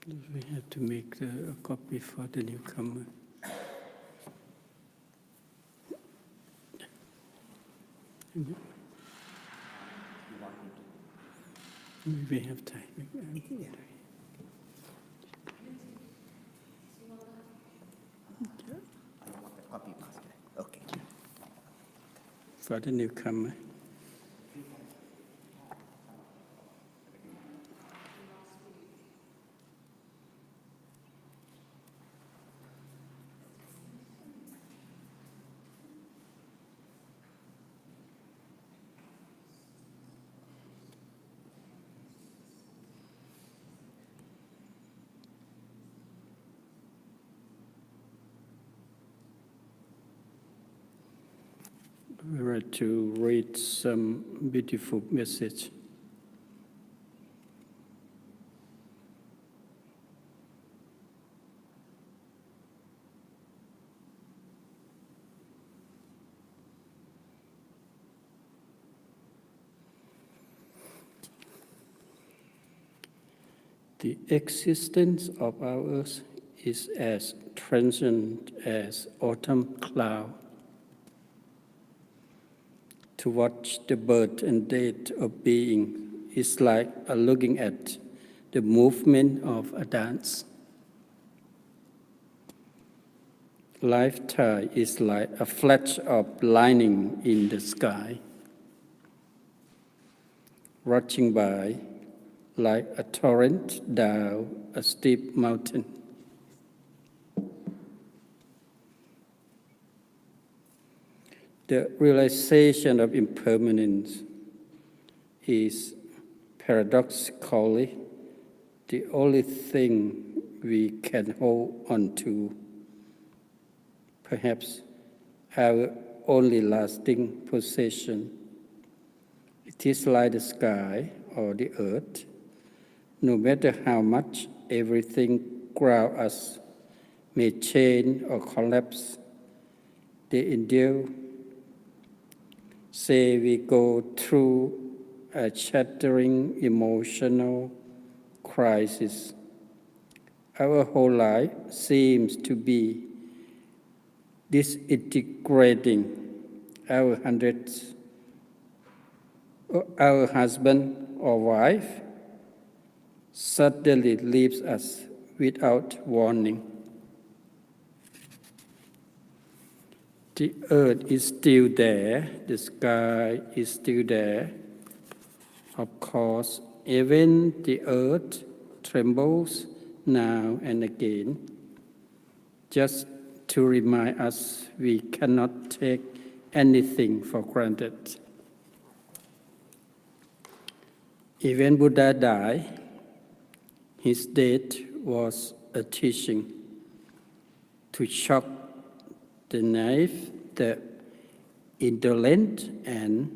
We have to make a copy for the newcomer. We have time. Okay. For the newcomer. We would to read some beautiful message. The existence of ours is as transient as autumn cloud. To watch the birth and death of being is like looking at the movement of a dance. Lifetime is like a flash of lightning in the sky, rushing by like a torrent down a steep mountain. The realization of impermanence is paradoxically the only thing we can hold on to, perhaps our only lasting possession. It is like the sky or the earth. No matter how much everything around us may change or collapse, they endure. Say we go through a shattering emotional crisis. Our whole life seems to be disintegrating. Our husband or wife suddenly leaves us without warning. The earth is still there, the sky is still there. Of course, even the earth trembles now and again, just to remind us we cannot take anything for granted. Even Buddha died, his death was a teaching to shock the naive, the indolent, and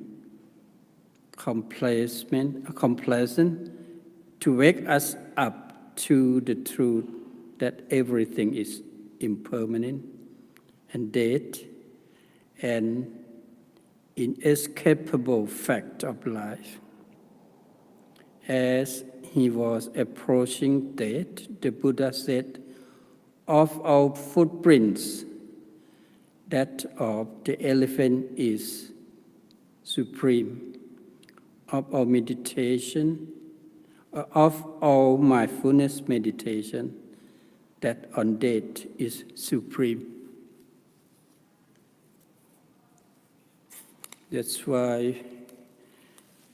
complacent, to wake us up to the truth that everything is impermanent and dead, an inescapable fact of life. As he was approaching death, the Buddha said, "Of our footprints, that of the elephant is supreme. Of our meditation, of our mindfulness meditation, that on death is supreme." That's why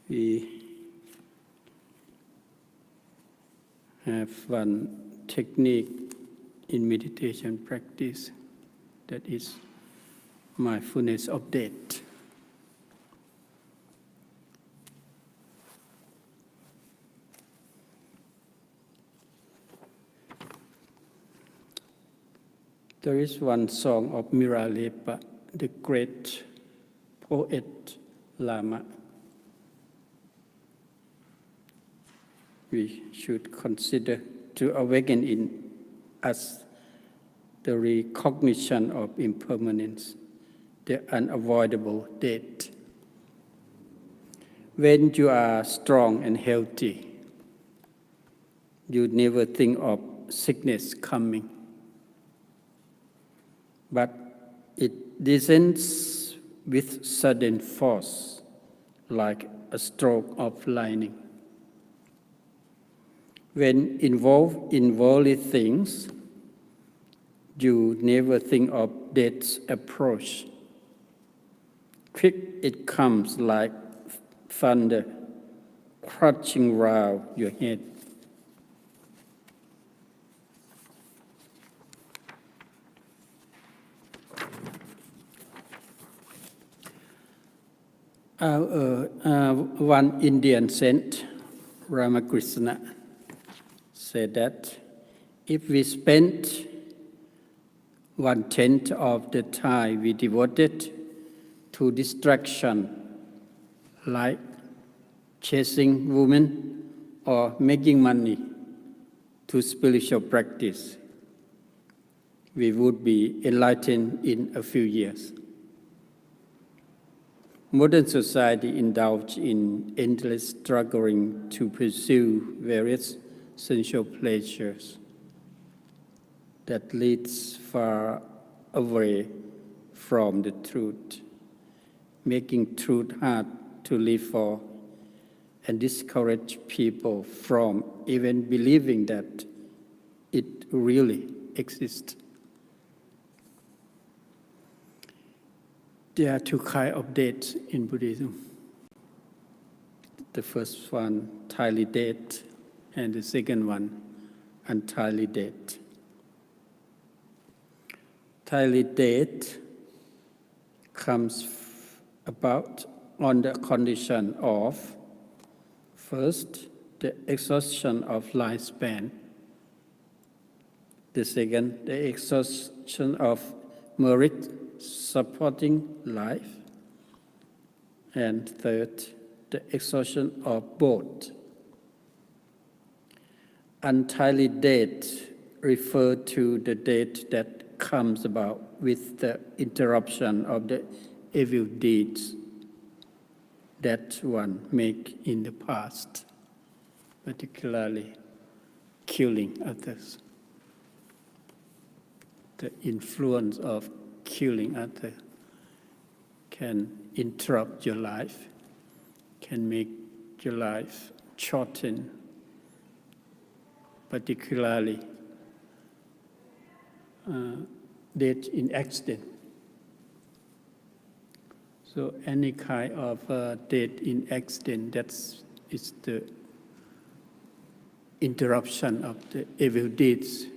we have one technique in meditation practice that is mindfulness of death. There is one song of Miralepa, the great poet Lama. We should consider to awaken in us the recognition of impermanence, the unavoidable death. When you are strong and healthy, you never think of sickness coming. But it descends with sudden force, like a stroke of lightning. When involved in worldly things, you never think of death's approach. Quick it comes like thunder, crashing round your head. One Indian saint, Ramakrishna, said that if we spent 1/10 of the time we devoted to distraction, like chasing women or making money, to spiritual practice, we would be enlightened in a few years. Modern society indulges in endless struggling to pursue various sensual pleasures that leads far away from the truth, making truth hard to live for, and discourage people from even believing that it really exists. There are two kinds of death in Buddhism. The first one, entirely dead, and the second one, entirely dead. Entirely dead comes about on the condition of, first, the exhaustion of lifespan. The second, the exhaustion of merit supporting life. And third, the exhaustion of both. Entirely dead refers to the death that comes about with the interruption of the evil deeds that one make in the past, particularly killing others. The influence of killing others can interrupt your life, can make your life shorten, particularly death in accident. So any kind of death in accident, is the interruption of the evil deeds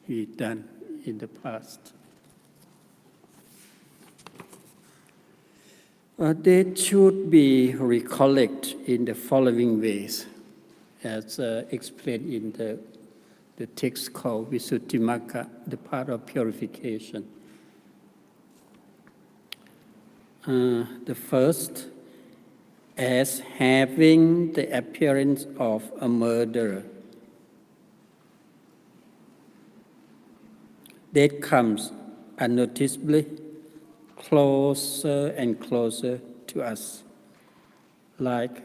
we done in the past. Death should be recollected in the following ways, as explained in the text called Visuddhimagga, the path of purification. The first, as having the appearance of a murderer. Death comes unnoticeably closer and closer to us, like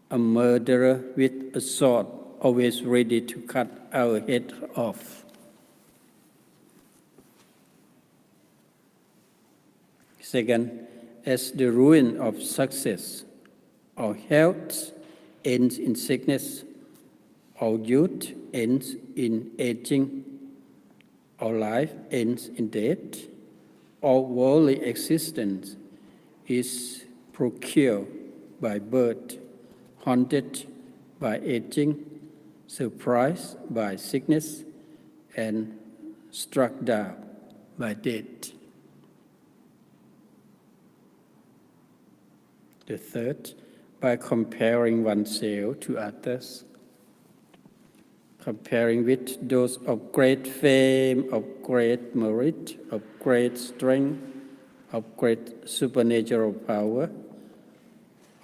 a murderer with a sword always ready to cut our head off. Second, as the ruin of success, our health ends in sickness, our youth ends in aging, our life ends in death, our worldly existence is procured by birth, haunted by aging, surprised by sickness, and struck down by death. The third, by comparing oneself to others, comparing with those of great fame, of great merit, of great strength, of great supernatural power,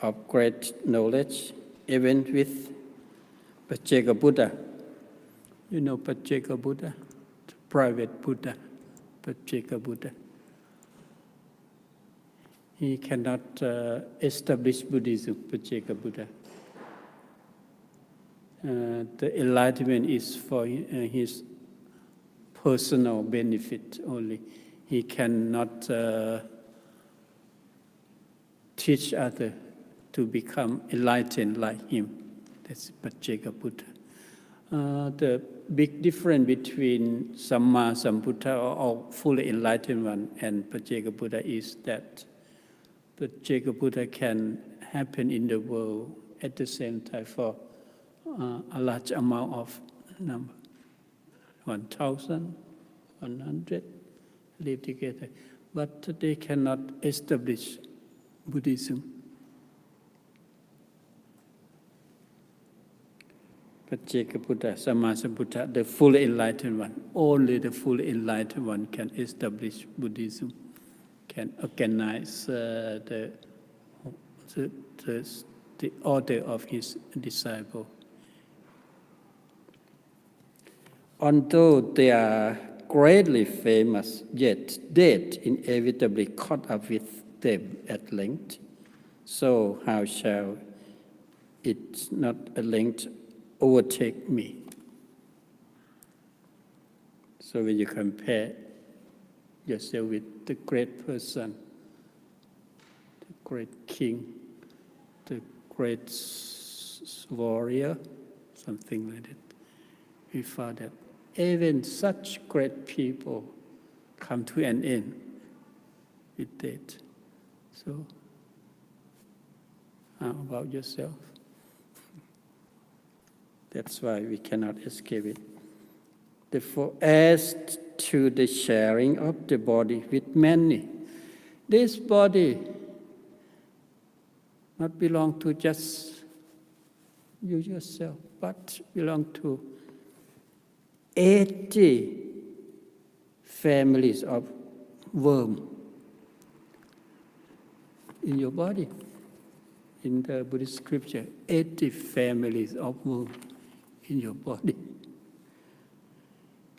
of great knowledge, even with Pacceka Buddha. You know Pacceka Buddha? Private Buddha, Pacceka Buddha. He cannot establish Buddhism, Pacceka Buddha. The enlightenment is for his personal benefit only. He cannot teach others to become enlightened like him. That's Pacceka Buddha. The big difference between Samma Sambuddha or fully enlightened one and Pacceka Buddha is that Pacceka Buddha can happen in the world at the same time for a large amount of number, 1,000, 100 live together, but they cannot establish Buddhism. Pacceka Buddha, Samma Sambuddha, the fully enlightened one, only the fully enlightened one can establish Buddhism, can organize the order of his disciple. Although they are greatly famous, yet death inevitably caught up with them at length. So how shall it not at length overtake me? So when you compare yourself with the great person, the great king, the great warrior, something like that, we found that even such great people come to an end with death. So, how about yourself? That's why we cannot escape it. Therefore, as to the sharing of the body with many, this body not belong to just you yourself, but belong to 80 families of worms in your body. In the Buddhist scripture, 80 families of worms in your body.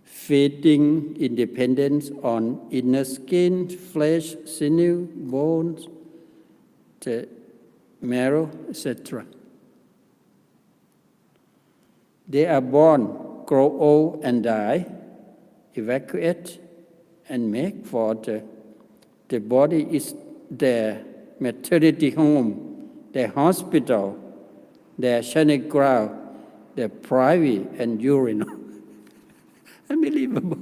Feeding independence on inner skin, flesh, sinew, bones, the marrow, etc. They are born, grow old and die, evacuate and make for the body is their maternity home, their hospital, their training ground, their private and urinal. Unbelievable.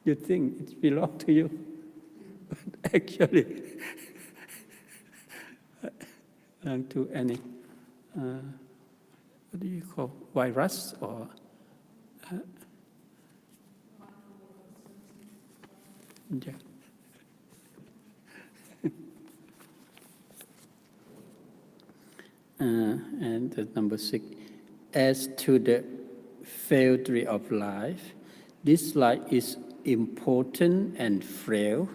You think it belongs to you, but actually belong to any, what do you call, virus or yeah. And the number 6, as to the failure of life, this life is important and frail,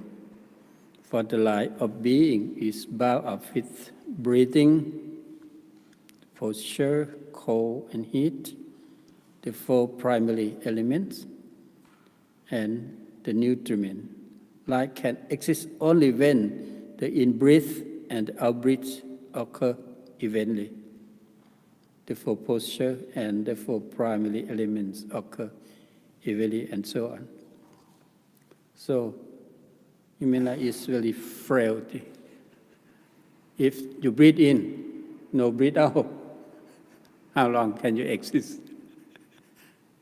for the life of being is bound up with breathing, posture, cold and heat, the 4 primary elements, and the nutriment. Life can exist only when the in-breath and out-breath occur evenly. The 4 posture and the 4 primary elements occur evenly, and so on. So, human life is very frail. If you breathe in, no breathe out, how long can you exist?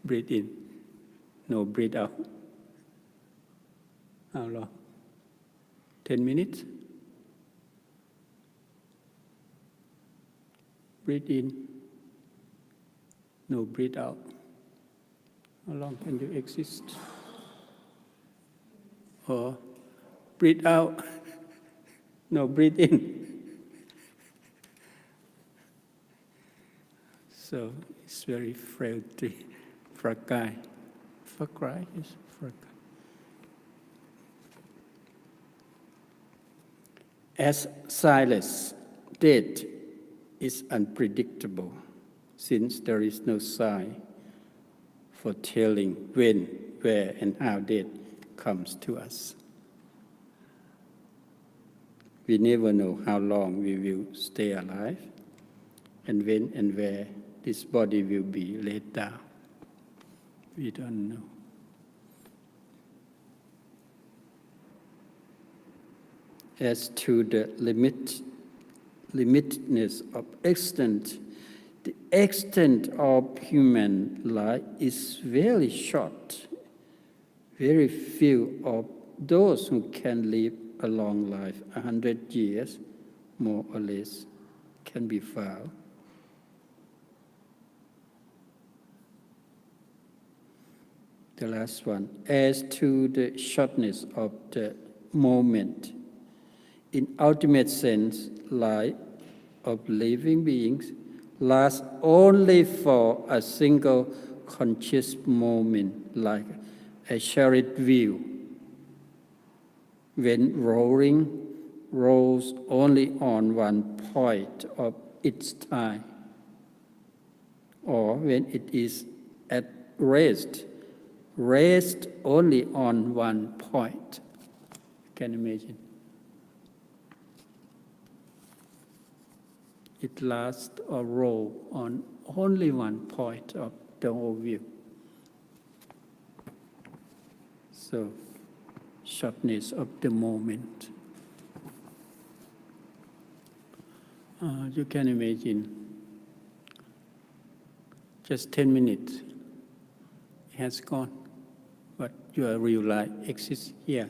Breathe in, no breathe out. How long? 10 minutes? Breathe in, no breathe out. How long can you exist? Or breathe out, no breathe in. So it's very frailty. Frakai. Fakrai is frakai. As silence, death is unpredictable, since there is no sign for telling when, where, and how death comes to us. We never know how long we will stay alive, and when and where this body will be laid down. We don't know. As to the limitedness of extent, the extent of human life is very short. Very few of those who can live a long life, 100 years, more or less, can be found. The last one, as to the shortness of the moment, in ultimate sense, life of living beings lasts only for a single conscious moment, like a chariot wheel. When rolls only on one point of its time, or when it is at rest only on one point. Can you imagine? It lasts or rolls on only one point of the whole wheel. So, shortness of the moment. You can imagine, just 10 minutes, it has gone, but your real life exists here.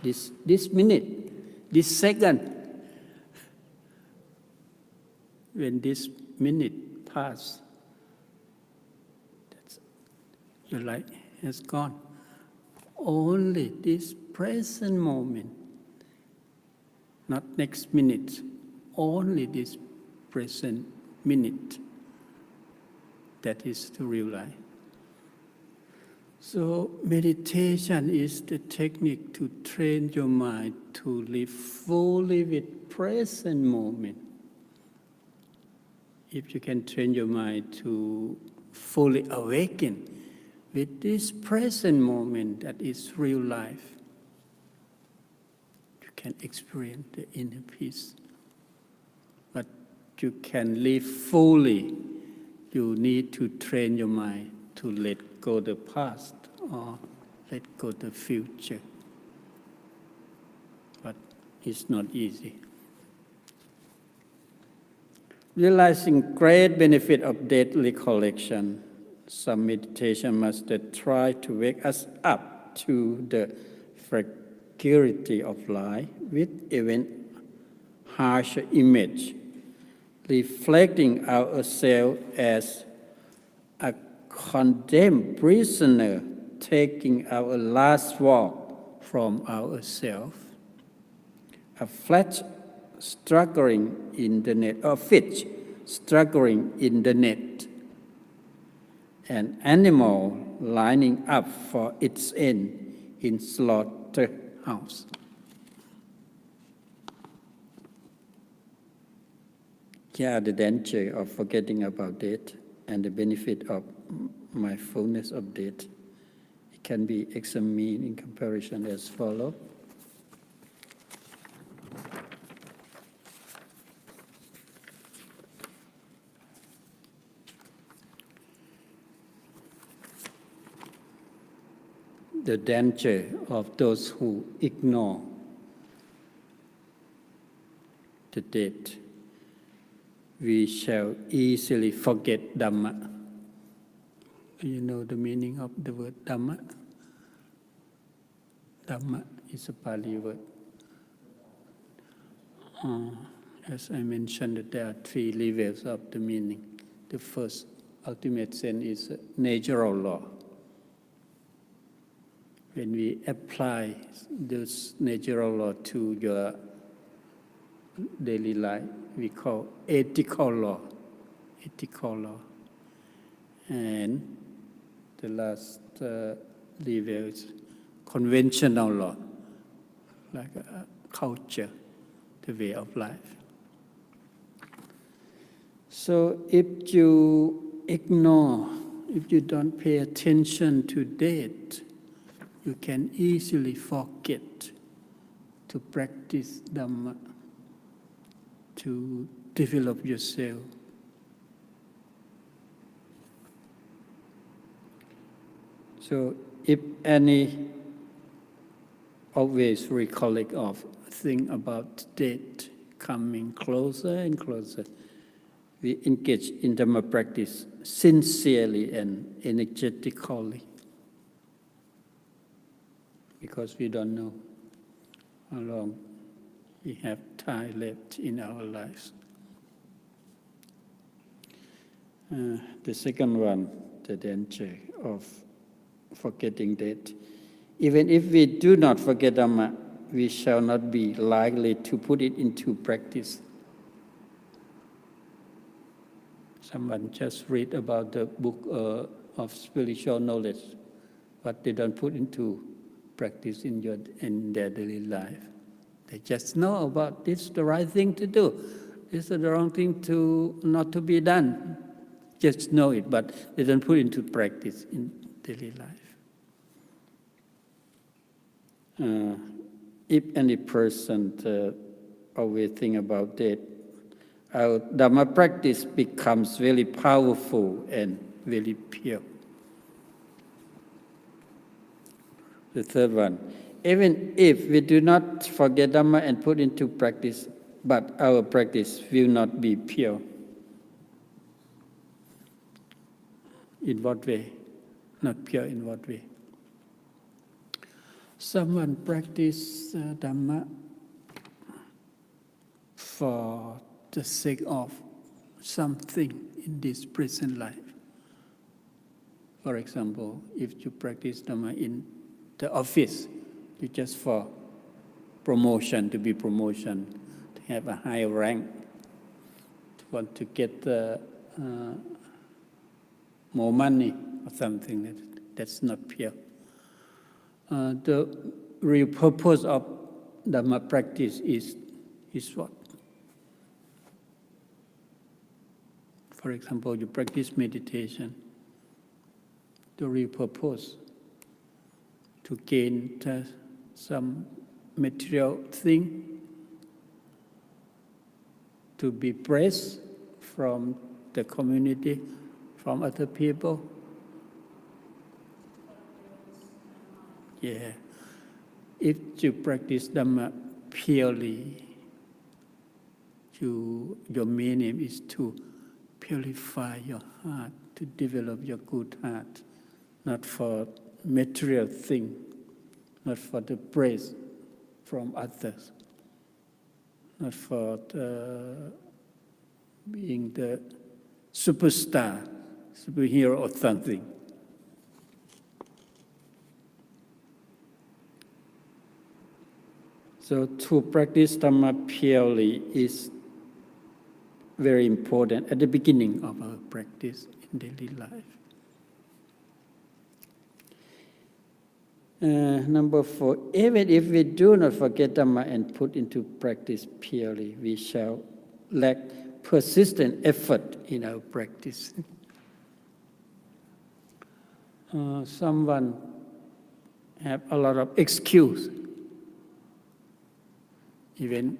This minute, this second, when this minute passes, your life has gone. Only this present moment, not next minute, only this present minute. That is the real life. So meditation is the technique to train your mind to live fully with present moment. If you can train your mind to fully awaken with this present moment that is real life, you can experience the inner peace. But you can live fully, you need to train your mind to let go the past or let go the future. But it's not easy. Realizing great benefit of death recollection, some meditation must try to wake us up to the fragility of life with even harsher image, reflecting ourselves as a condemned prisoner taking our last walk from ourselves, a flesh struggling in the net, or fish struggling in the net, an animal lining up for its end in slaughterhouse. Here are the danger of forgetting about death and the benefit of mindfulness of death. It can be examined in comparison as follows. The danger of those who ignore the death. We shall easily forget Dhamma. Do you know the meaning of the word Dhamma? Dhamma is a Pali word. As I mentioned, there are 3 levels of the meaning. The first ultimate sense is natural law. When we apply this natural law to your daily life, we call ethical law. Ethical law. And the last level is conventional law, like a culture, the way of life. So if you ignore, if you don't pay attention to death, you can easily forget to practice Dhamma, to develop yourself, So if any always recollect of think about death coming closer and closer, we engage in Dhamma practice sincerely and energetically, because we don't know how long we have time left in our lives. The second one, the danger of forgetting death. Even if we do not forget Dhamma, we shall not be likely to put it into practice. Someone just read about the book of spiritual knowledge, but they don't put into practice in their daily life. They just know about this is the right thing to do, this is the wrong thing not to be done. Just know it, but they don't put it into practice in daily life. If any person always think about that, our Dhamma practice becomes very powerful and very pure. The third one, even if we do not forget Dhamma and put into practice, but our practice will not be pure. In what way? Not pure in what way? Someone practice Dhamma for the sake of something in this present life. For example, if you practice Dhamma in the office, you just for promotion, to be promotion, to have a high rank, to want to get more money or something, that's not pure. The real purpose of Dhamma practice is what? For example, you practice meditation. The real purpose to gain some material thing, to be praised from the community, from other people. Yeah. If you practice Dhamma purely, your main aim is to purify your heart, to develop your good heart, not for material thing, not for the praise from others, not for being the superstar, superhero or something. So to practice Dhamma purely is very important at the beginning of our practice in daily life. Number 4, even if we do not forget Dhamma and put into practice purely, we shall lack persistent effort in our practice. Someone have a lot of excuse. Even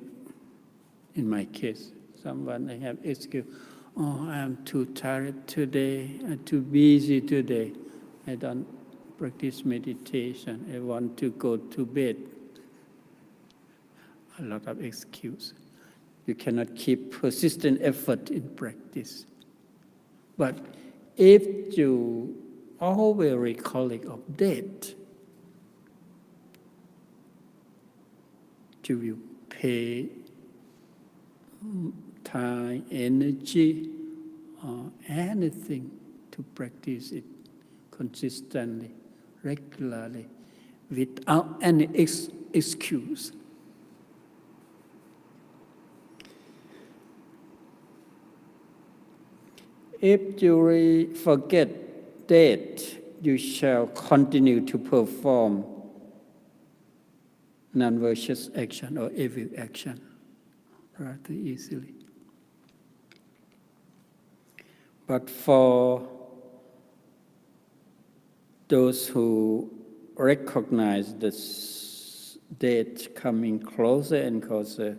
in my case, someone I have excuse. Oh, I'm too tired today. I'm too busy today. I don't practice meditation. I want to go to bed. A lot of excuse. You cannot keep persistent effort in practice. But if you always recollect of death, you will pay time, energy, or anything to practice it consistently, regularly, without any excuse. If you forget that, you shall continue to perform non-virtuous action or evil action rather easily. But for those who recognize this death coming closer and closer,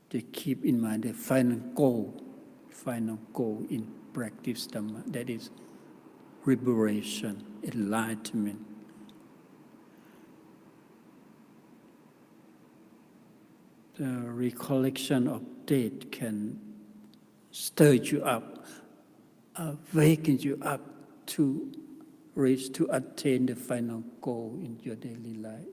they keep in mind the final goal, final goal in practice Dhamma, that is liberation, enlightenment. The recollection of death can stir you up, awaken you up to reach, to attain the final goal in your daily life.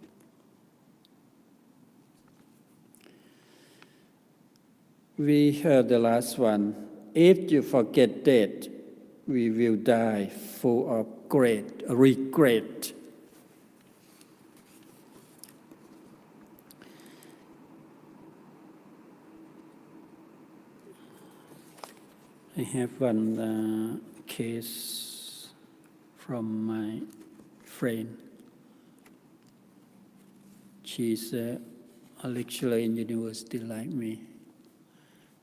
We heard the last one. If you forget death, we will die full of great regret. I have one case from my friend. She's a lecturer in university like me,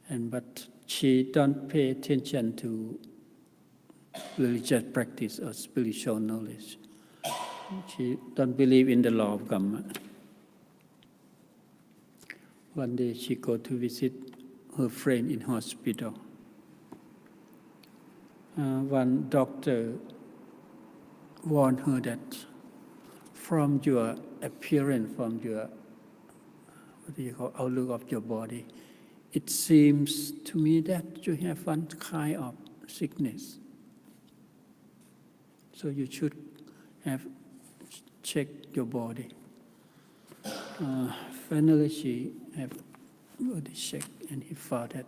but she don't pay attention to religious practice or spiritual knowledge. She don't believe in the law of karma. One day she go to visit her friend in hospital. One doctor warned her that from your appearance, from your outlook of your body, it seems to me that you have one kind of sickness. So you should have checked your body. Finally, she have body check, and he found that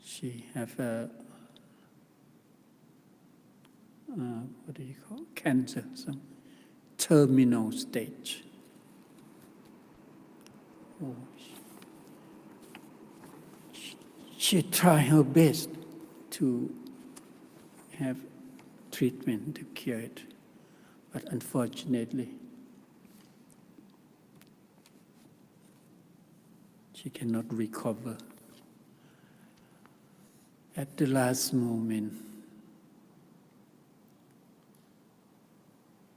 she have a cancer, some terminal stage. She tried her best to have treatment to cure it, but unfortunately, she cannot recover. At the last moment,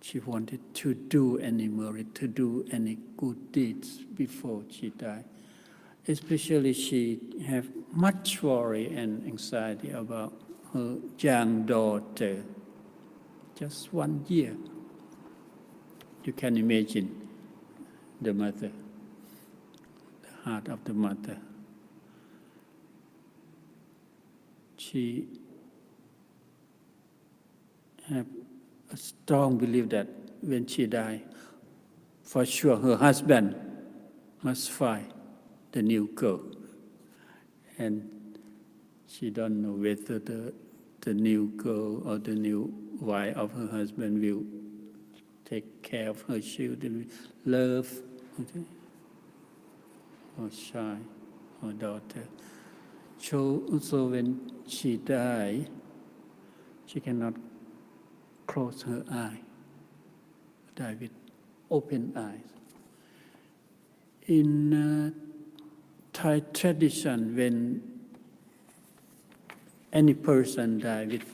she wanted to do any merit, to do any good deeds before she died. Especially she have much worry and anxiety about her young daughter, just 1 year. You can imagine the mother, the heart of the mother. She have a strong belief that when she dies, for sure her husband must find the new girl. And she don't know whether the new girl or the new wife of her husband will take care of her children, love her child, her daughter. So when she died, she cannot close her eye, die with open eyes. In Thai tradition, when any person dies with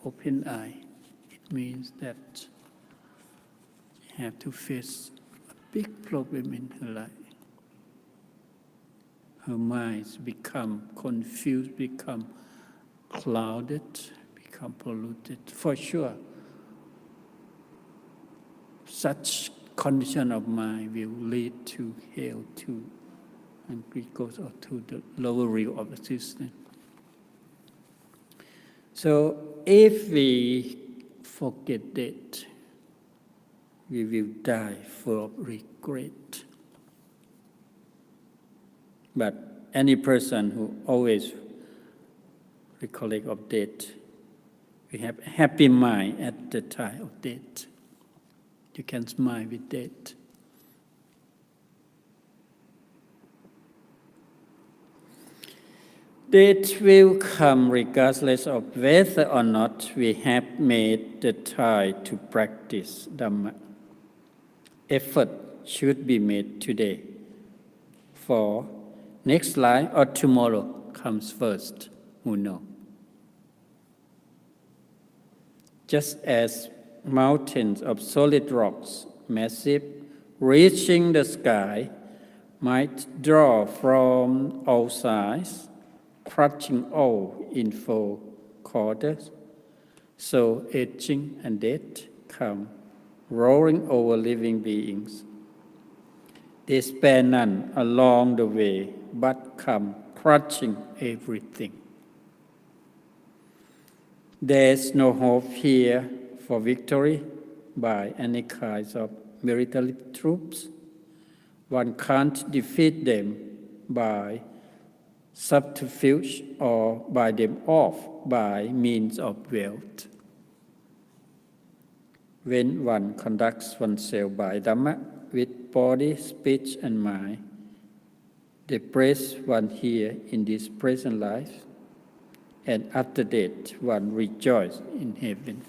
open eye, it means that she have to face a big problem in her life. Her mind become confused, become clouded, become polluted. For sure, such condition of mind will lead to hell, to and goes or to the lower realm of existence. So if we forget that, we will die full of regret. But any person who always recollect of death, we have a happy mind at the time of death. You can smile with death. Death will come regardless of whether or not we have made the time to practice Dhamma. Effort should be made today, for next life or tomorrow comes first, who knows? Just as mountains of solid rocks, massive, reaching the sky, might draw from all sides, crushing all in 4 quarters. So aging and death come rolling over living beings. They spare none along the way, but come crushing everything. There is no hope here for victory by any kinds of military troops. One can't defeat them by subterfuge or buy them off by means of wealth. When one conducts oneself by Dhamma with body, speech, and mind, they praise one here in this present life, and after death, one rejoices in heaven.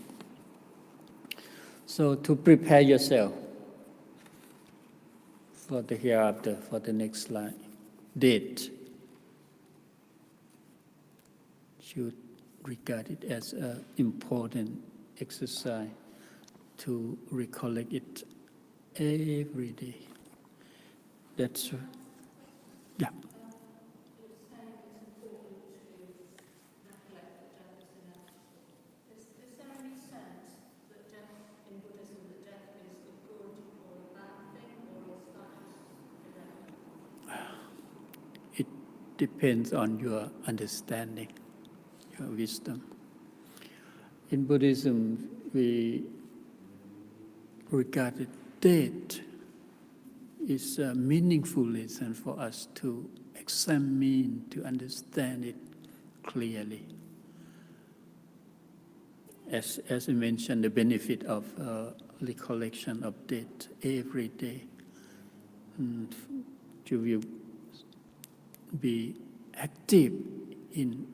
So to prepare yourself for the hereafter, for the next life, death should regard it as an important exercise to recollect it every day. That's yeah. Is there any sense that death in Buddhism, that death is a good or a bad thing, or is that just It depends on your understanding, your wisdom. In Buddhism, we regard death is a meaningful lesson for us to examine, to understand it clearly. As I mentioned, the benefit of recollection of death every day. And you will be active in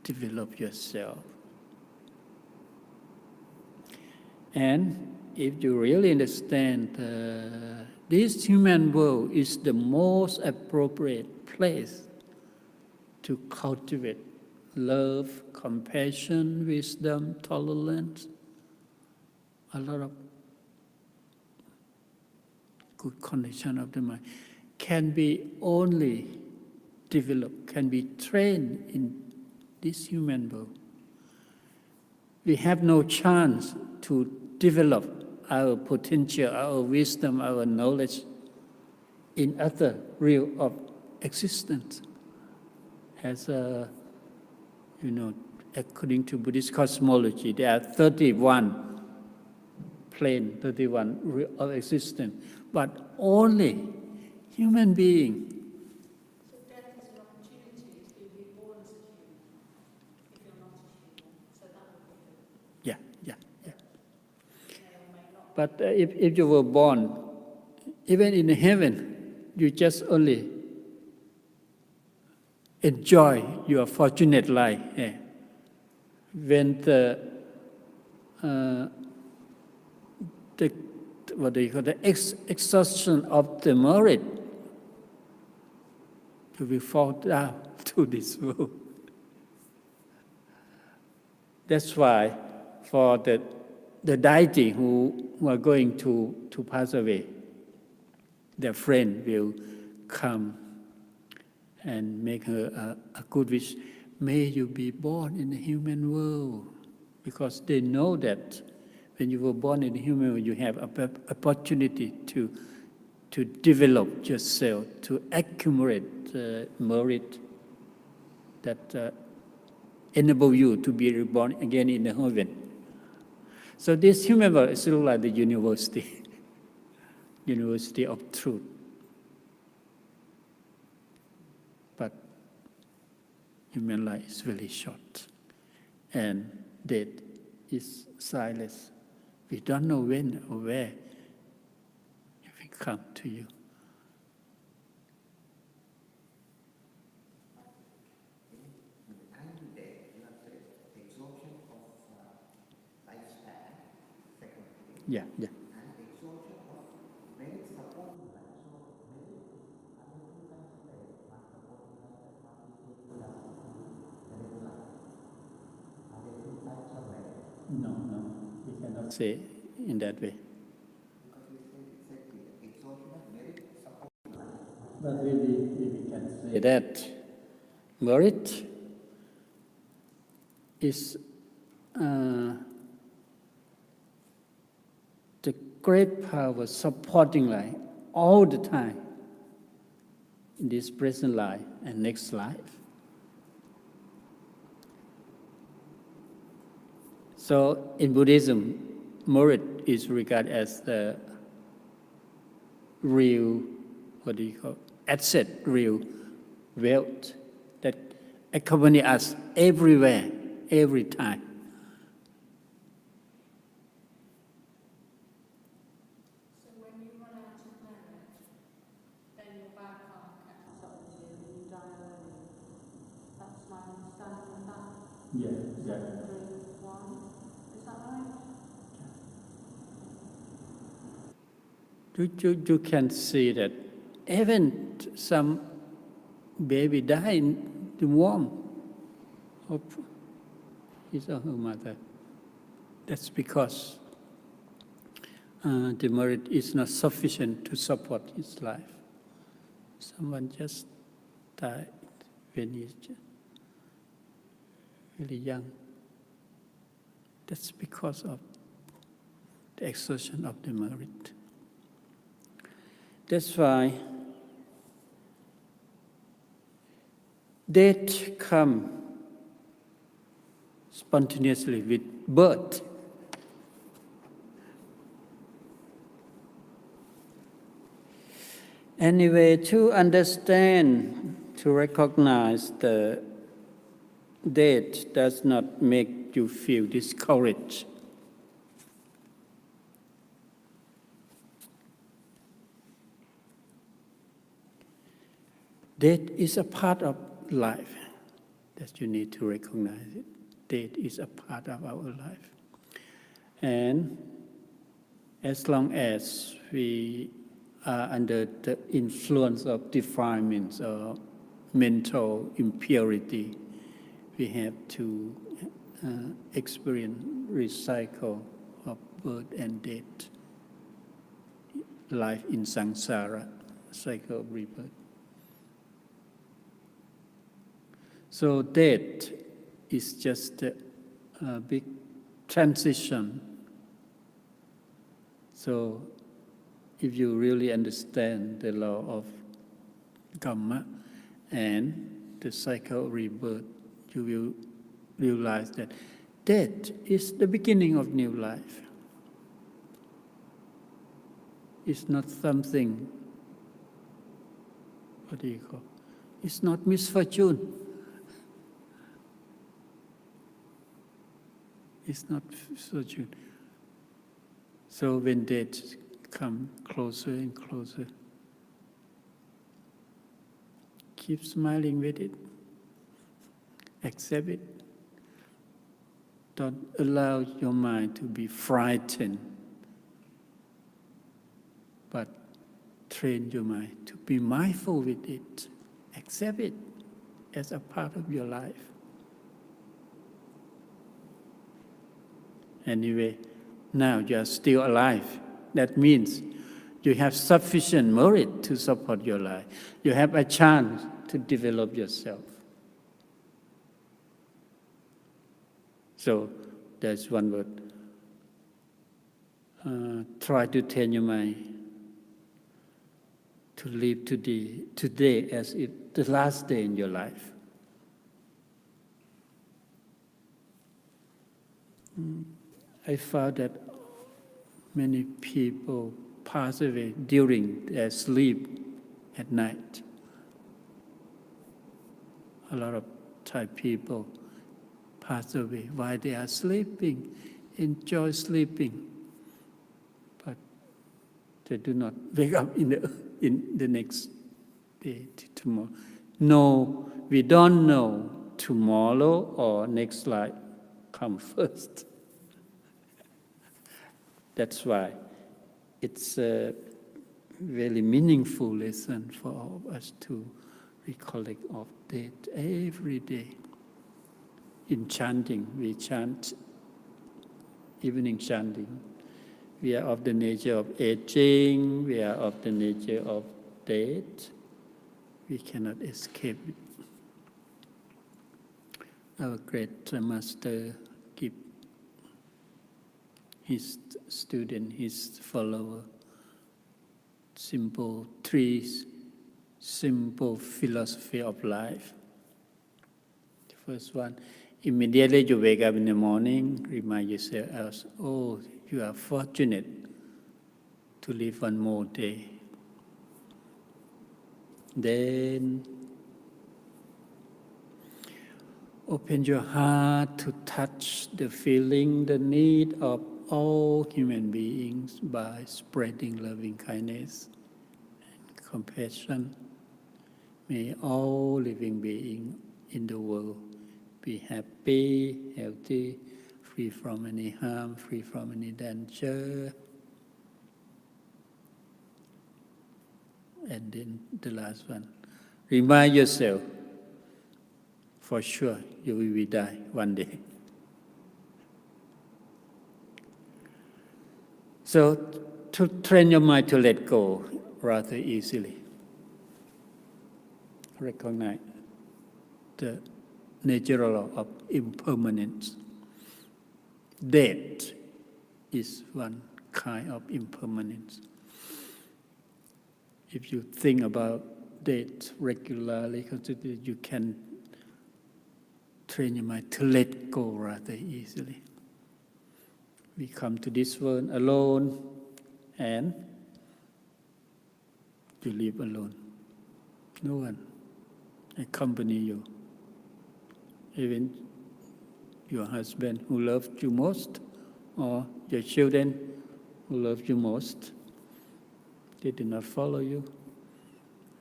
develop yourself. And if you really understand this human world is the most appropriate place to cultivate love, compassion, wisdom, tolerance, a lot of good condition of the mind can be only developed, can be trained in this human world. We have no chance to develop our potential, our wisdom, our knowledge in other realm of existence. As according to Buddhist cosmology, there are 31 planes, 31 realm of existence, but only human being. So death is an opportunity to be reborn as a human, if you're not a human. So that would be good. Yeah. May or may not. But if you were born, even in heaven, you just only enjoy your fortunate life. When the what do you call the exhaustion of the merit, you will fall down to this world. That's why for the deity who are going to pass away, their friend will come and make her a good wish. May you be born in the human world, because they know that when you were born in the human world, you have an opportunity to develop yourself, to accumulate merit that enable you to be reborn again in the heaven. So this human world is sort of like the university, university of truth. But human life is very short, and death is silence. We don't know when or where it will come to you. Yeah. No, we cannot say in that way. But we can say that merit is the great power supporting life all the time in this present life and next life. So in Buddhism, merit is regarded as the real, asset, real wealth that accompany us everywhere, every time. So when you run out of merit, then you're back on capital and you die early. That's my understanding of that. Yeah. One. Is that right? You can see that even some baby die in the womb of his or her mother. That's because the merit is not sufficient to support his life. Someone just died when he's really young. That's because of the exertion of the merit. That's why death comes spontaneously with birth. Anyway, to understand, to recognize the death does not make you feel discouraged. Death is a part of life that you need to recognize it. Death is a part of our life. And as long as we are under the influence of defilements or mental impurity, we have to experience recycle of birth and death, life in samsara, cycle of rebirth. So death is just a big transition. So if you really understand the law of karma and the cycle of rebirth, you will realize that death is the beginning of new life. It's not something, it's not misfortune. It's not misfortune. So when death comes closer and closer, keep smiling with it. Accept it. Don't allow your mind to be frightened, but train your mind to be mindful with it. Accept it as a part of your life. Anyway, now you are still alive. That means you have sufficient merit to support your life. You have a chance to develop yourself. So there's one word. Try to train your mind to live today as if the last day in your life. I found that many people pass away during their sleep at night. A lot of Thai people pass away while they are sleeping, enjoy sleeping, but they do not wake up in the next day, tomorrow. No, we don't know tomorrow or next life come first. That's why it's a very meaningful lesson for all of us to recollect of death every day. In chanting, we chant, evening chanting. We are of the nature of aging, we are of the nature of death. We cannot escape it. our great master give his student, his follower, three simple philosophy of life. The first one, immediately you wake up in the morning, remind yourself, oh, you are fortunate to live one more day. Then open your heart to touch the feeling, the need of all human beings by spreading loving kindness and compassion. May all living beings in the world be happy, healthy, free from any harm, free from any danger. And then the last one, remind yourself, for sure you will die one day. So to train your mind to let go rather easily, recognize the natural law of impermanence. Death is one kind of impermanence. If you think about death regularly, you can train your mind to let go rather easily. We come to this world alone and you live alone. No one accompany you. Even your husband who loved you most or your children who loved you most, they do not follow you.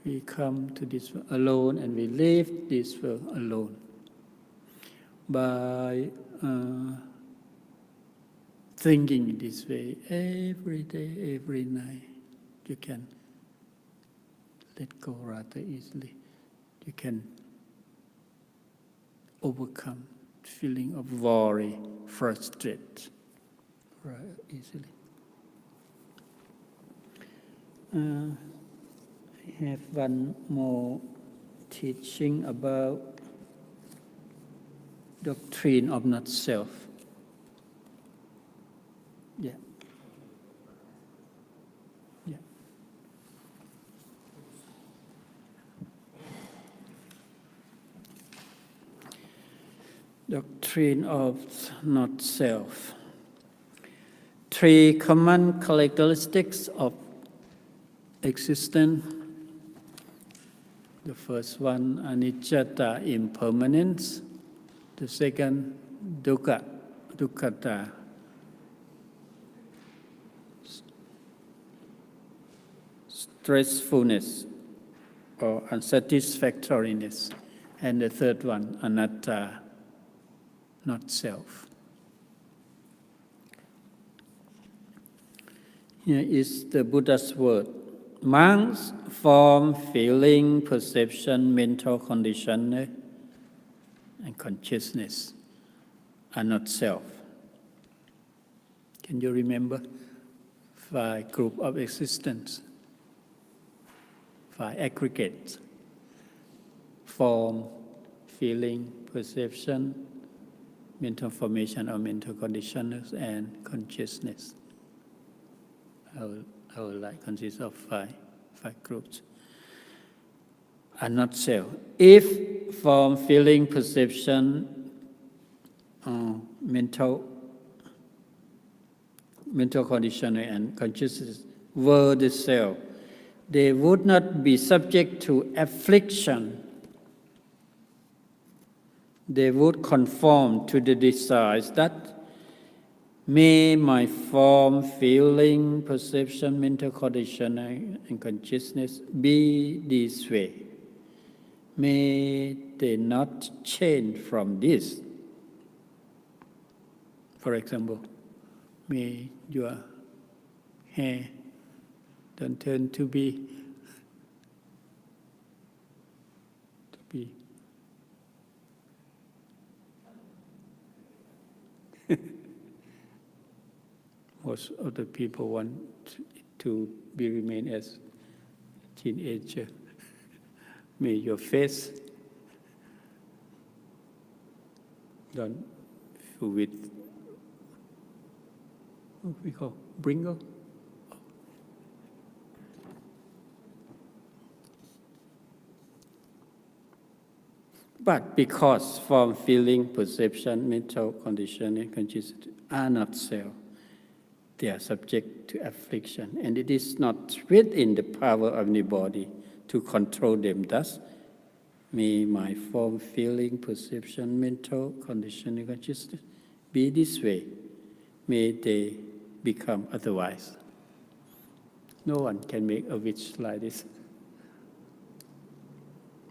We come to this world alone and we leave this world alone. By thinking in this way every day, every night, you can let go rather easily. You can overcome feeling of worry, frustrate rather easily. I have one more teaching about doctrine of not self. Yeah. Doctrine of not self. Three common characteristics of existence. The first one, anicca, impermanence. The second, dukkha, stressfulness or unsatisfactoriness. And the third one, anatta, not self. Here is the Buddha's word. Minds, form, feeling, perception, mental condition, and consciousness are not self. Can you remember 5 groups of existence? 5 aggregates: form, feeling, perception, mental formation or mental conditions, and consciousness. Our life consists of 5 groups. Are not self. If form, feeling, perception, mental condition and consciousness were the self, they would not be subject to affliction. They would conform to the desires that may my form, feeling, perception, mental condition, and consciousness be this way. May they not change from this. For example, may your hair don't turn to be most of the people want to remain as teenager. May your face Don't fill with what we call bringo. But because form, feeling, perception, mental condition, and consciousness are not self, they are subject to affliction, and it is not within the power of anybody to control them. Thus, may my form, feeling, perception, mental condition, and consciousness be this way. May they become otherwise. No one can make a wish like this.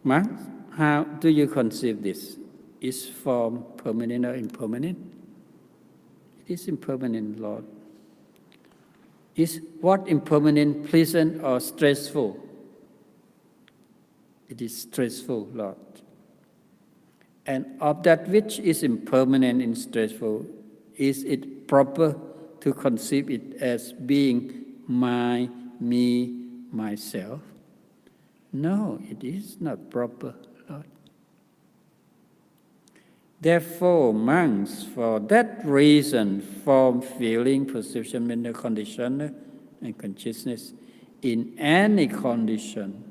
Monks, how do you conceive this? Is form permanent or impermanent? It is impermanent, Lord. Is what impermanent pleasant or stressful? It is stressful, Lord. And of that which is impermanent and stressful, is it proper to conceive it as being my, me, myself? No, it is not proper, Lord. Therefore, monks, for that reason, form, feeling, perception, mental condition, and consciousness, in any condition,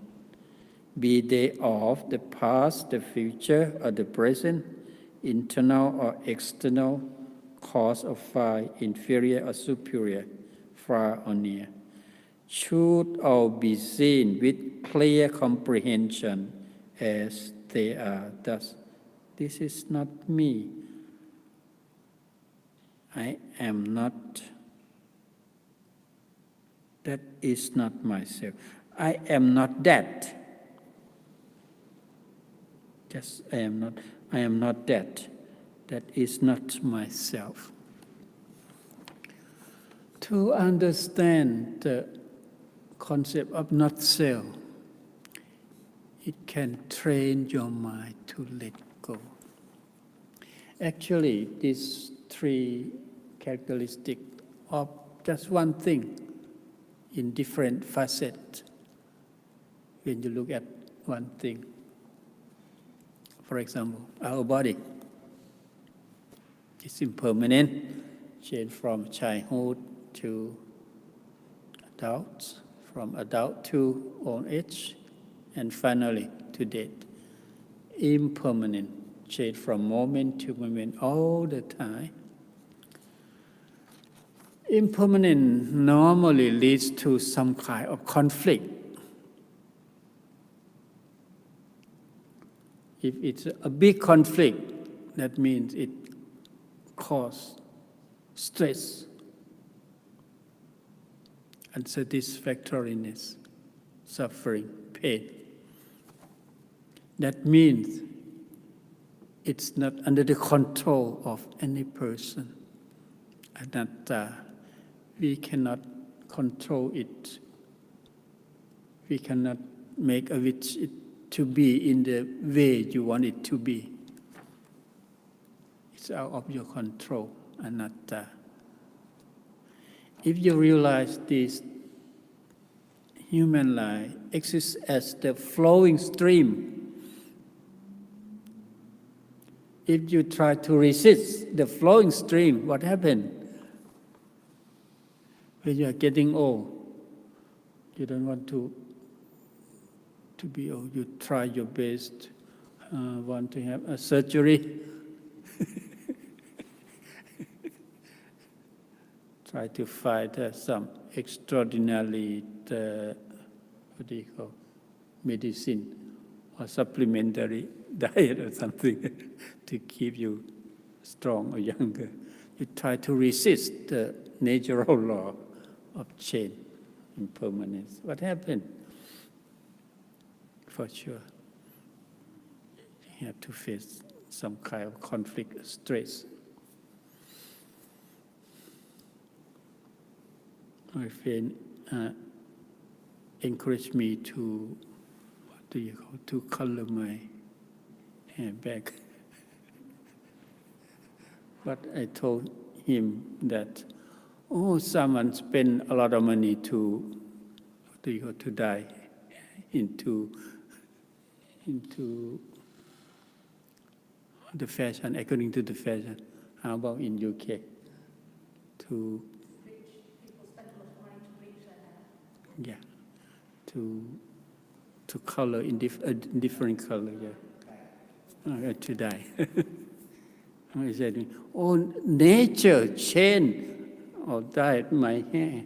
be they of the past, the future, or the present, internal or external, cause or fire, inferior or superior, far or near, should all be seen with clear comprehension as they are. Thus, this is not me. I am not. That is not myself. I am not that. Yes, I am not. I am not that. That is not myself. To understand the concept of not self, it can train your mind to let go. Actually, these three characteristics of just one thing in different facets. When you look at one thing, for example, our body is impermanent, change from childhood to adults, from adult to old age, and finally to death. Impermanent, change from moment to moment all the time. Impermanent normally leads to some kind of conflict. If it's a big conflict, that means it causes stress, unsatisfactoriness, suffering, pain. That means it's not under the control of any person. Anatta. We cannot control it. We cannot make it to be in the way you want it to be. It's out of your control, anatta. If you realize this, human life exists as the flowing stream. If you try to resist the flowing stream, what happens? When you are getting old, you don't want to be old. You try your best, want to have a surgery. Try to find some extraordinary, medicine or supplementary diet or something to keep you strong or younger. You try to resist the natural law of change, impermanence. What happened? For sure, you have to face some kind of conflict, stress. My friend encouraged me to, to color my hair back. But I told him that, someone spent a lot of money to dye into the fashion, according to the fashion. How about in UK? To People spend a lot of money to bleach their hair. yeah, to color in different color. Yeah, to dye. I said, oh, nature change or dyed my hair.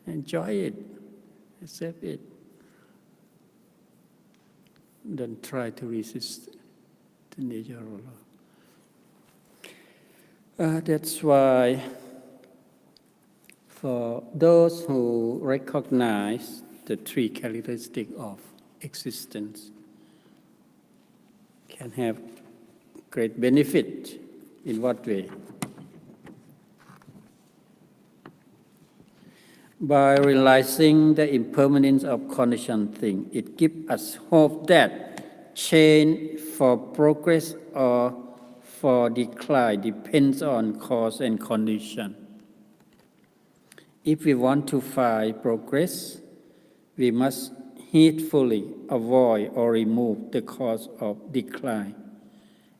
Enjoy it, accept it. Don't try to resist the nature of law. That's why for those who recognize the three characteristics of existence can have great benefit. In what way? By realizing the impermanence of conditioned things, it gives us hope that change for progress or for decline depends on cause and condition. If we want to find progress, we must heedfully avoid or remove the cause of decline,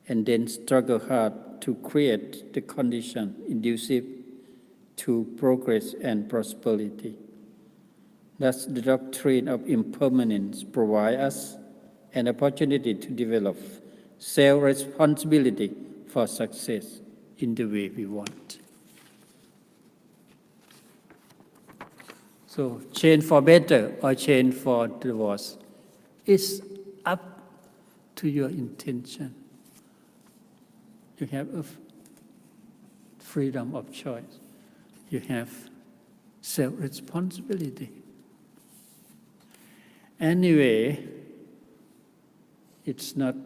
and then struggle hard to create the condition conducive to progress and prosperity. Thus, the doctrine of impermanence provides us an opportunity to develop self-responsibility for success in the way we want. So, change for better or change for the worse is up to your intention. You have a freedom of choice. You have self-responsibility. Anyway, it's not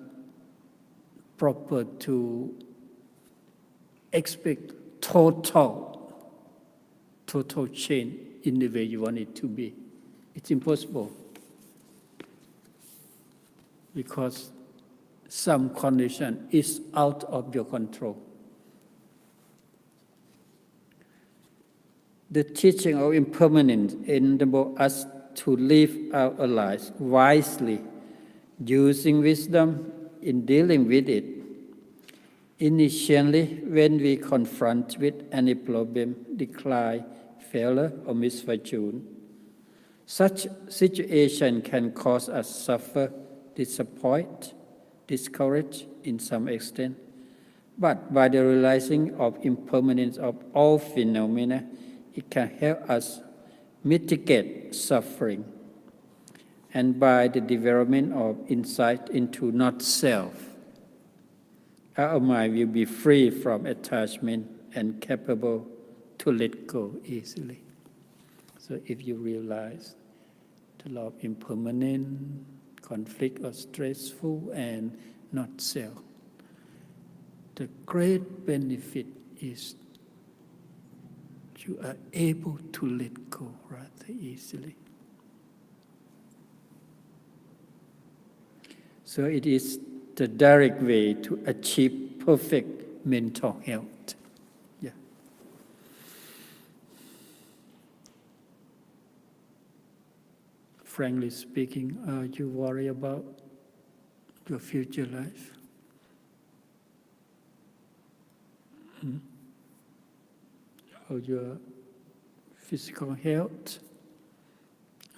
proper to expect total change in the way you want it to be. It's impossible. Because some condition is out of your control. The teaching of impermanence enables us to live our lives wisely, using wisdom in dealing with it. Initially, when we confront with any problem, decline, failure, or misfortune, such situation can cause us suffer, disappoint, discourage in some extent. But by the realizing of impermanence of all phenomena, it can help us mitigate suffering. And by the development of insight into not self, our mind will be free from attachment and capable to let go easily. So if you realize the law of impermanence, conflict or stressful and not self, the great benefit is you are able to let go rather easily. So it is the direct way to achieve perfect mental health. Yeah. Frankly speaking, are you worried about your future life? Or your physical health?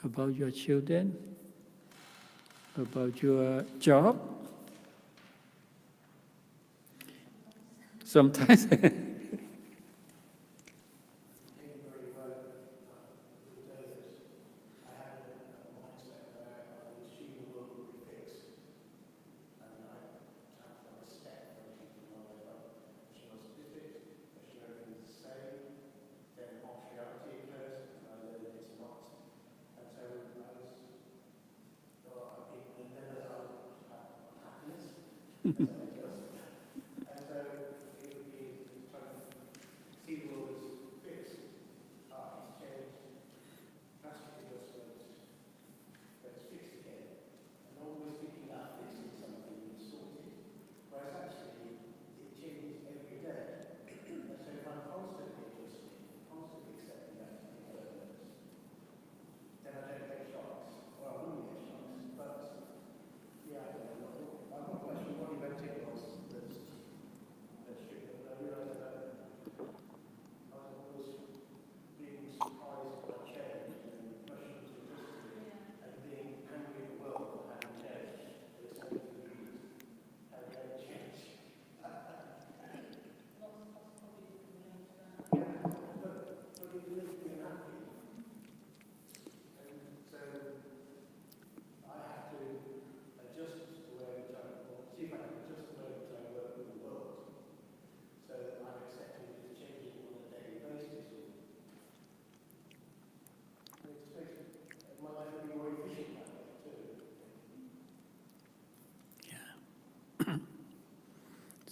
About your children? About your job? Sometimes.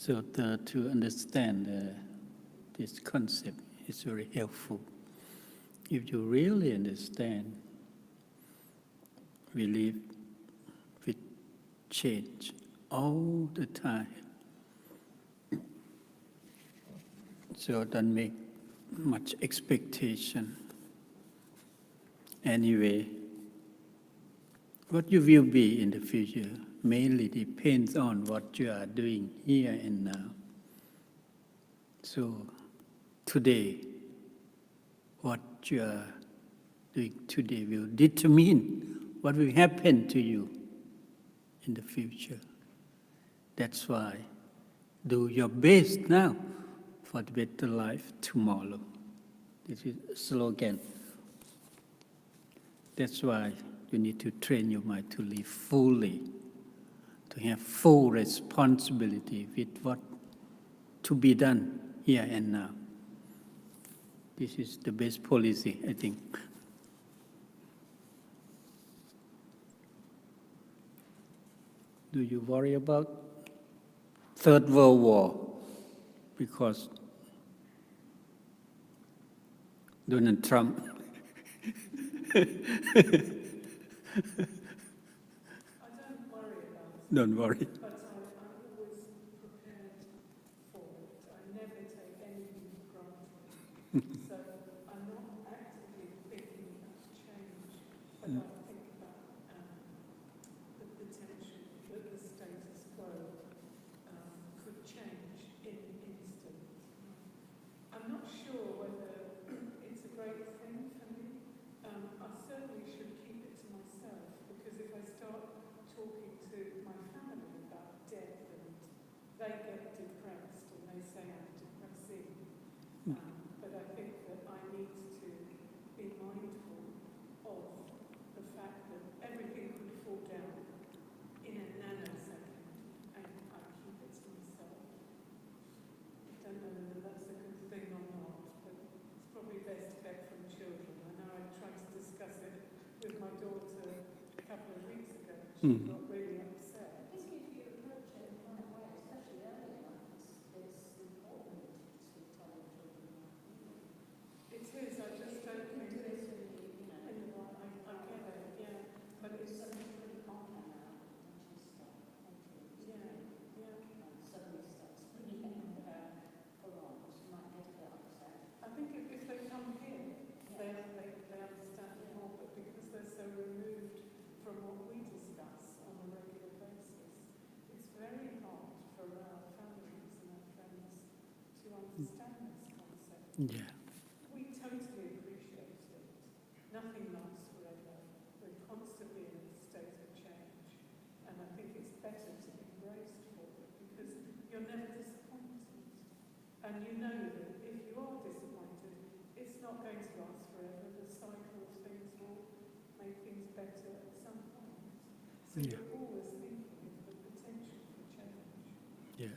So to understand this concept is very helpful. If you really understand, we live with change all the time. So don't make much expectation. Anyway, what you will be in the future mainly depends on what you are doing here and now. So today, what you are doing today will determine what will happen to you in the future. That's why do your best now for the better life tomorrow. This is a slogan. That's why you need to train your mind to live fully, to have full responsibility with what to be done here and now. This is the best policy, I think. Do you worry about Third World War? Because Donald Trump. I don't worry about it. Don't worry. But I'm always prepared for it. I never take anything for granted. So I'm not actively thinking about change, but I think about the potential that the status quo could change in an instant. I'm not sure whether it's a great thing for me. I certainly should keep it to myself, because if I start talking to my family about death, and they get depressed and they say I'm depressing. But I think that I need to be mindful of the fact that everything could fall down in a nanosecond, and I keep it to myself. I don't know whether that's a good thing or not, but it's probably best kept from children. I know I tried to discuss it with my daughter a couple of weeks ago. She got really upset. I think if you approach it in the right way, especially early enough, it's important to tell your children that. It is, I just don't You think do it it's in the, I get it, yeah. But if it's, something's really calm now, and you stop thinking, yeah. and suddenly starts screaming full on, she might get a bit upset. I think if they come here, they understand it more, but because they're so removed from what we discuss on a regular basis, it's very hard for our families and our friends to understand this concept. Yeah. We totally appreciate it. Nothing lasts forever. We're constantly in a state of change. And I think it's better to be braced for it, because you're never disappointed. And you know that if you are disappointed, it's not going to last forever. The cycle of things will make things better at some point. So Yeah. you're always thinking of the potential for change. Yeah.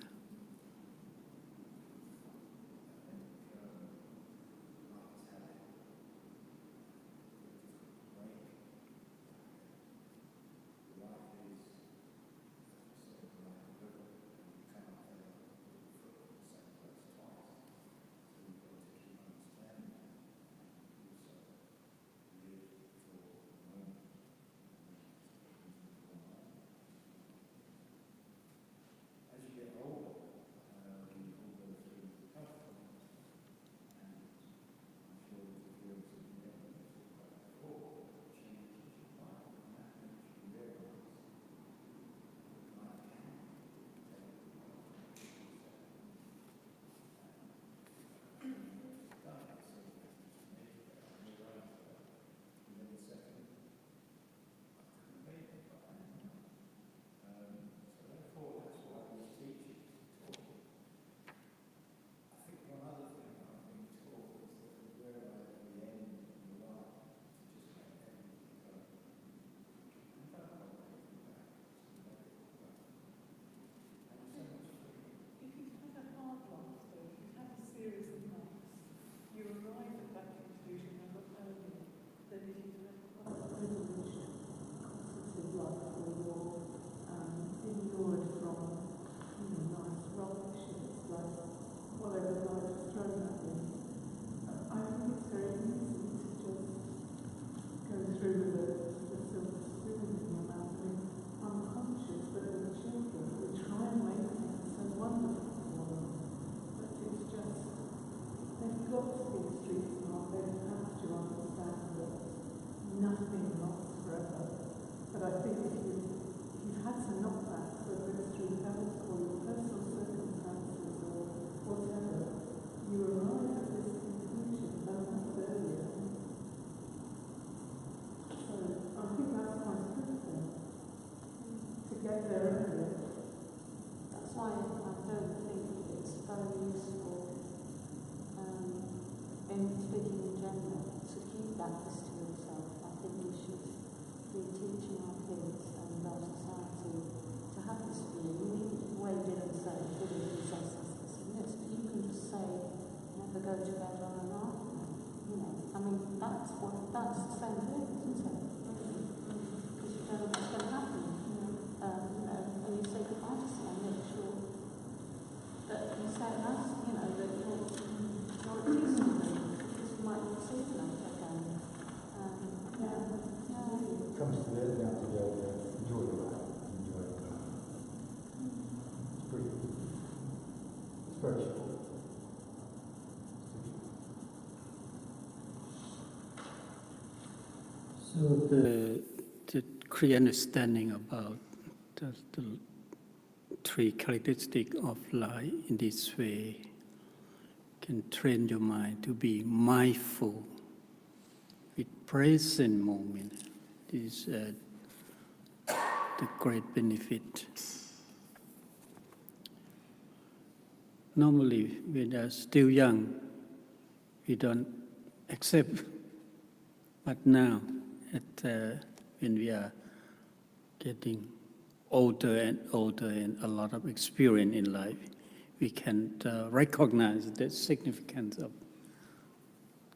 in speaking in general, to keep that this to yourself. I think we should be teaching our kids and our society to have this view. We weighed in and said, Buddha possesses this and this, but you can just say, never go to bed on an argument. You know, I mean, that's the same thing, isn't it? Because you don't know what's going to happen. You know, and you say goodbye to someone, make sure that you say it nice, you know, that you're at peace with them, because you might not see them again. It comes to that now to be able to enjoy the life, enjoy the life. It's pretty, it's virtual. So the clear understanding about the three characteristics of life in this way can train your mind to be mindful with present moment. This is the great benefit. Normally, when we are still young, we don't accept. But now, when we are getting older and older and a lot of experience in life, we can recognize the significance of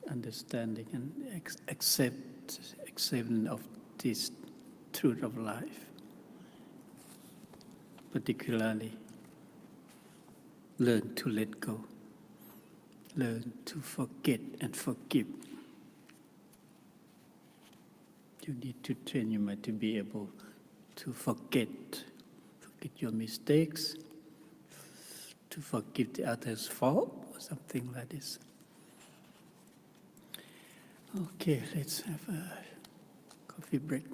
understanding and acceptance of this truth of life. Particularly, learn to let go, learn to forget and forgive. You need to train your mind to be able to forget your mistakes, to forgive the other's fault, or something like this. Okay, let's have a coffee break.